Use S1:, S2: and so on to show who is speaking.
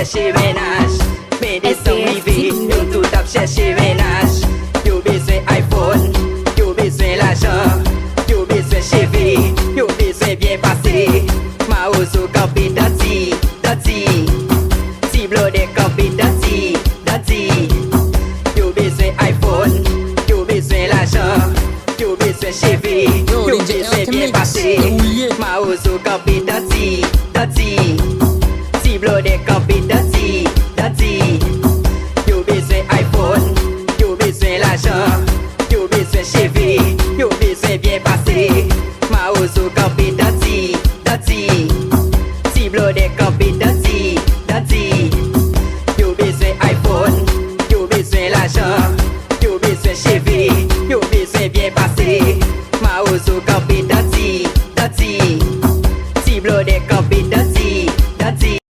S1: chercher ménage. Mais des sont rivés, yo tout ap chercher ménage. Yo besoin iPhone, yo besoin l'argent. Yo besoin cheveux, yo besoin bien passé. Ma ozo campi dati, dati. Si blode campi dati, dati. Yo besoin iPhone, yo besoin l'argent. Yo besoin cheveux, yo besoin bien passé. Ma ozo campi dati, dati. Si blode campi dati, dati. Yo besoin iPhone, yo besoin l'argent. Yo besoin cheveux, yo besoin bien passé. Ma ozo campi dati, dati. Si blode campi dati, dati. Yo besoin iPhone, yo besoin l'argent. Yo besoin cheveux, yo besoin bien passé.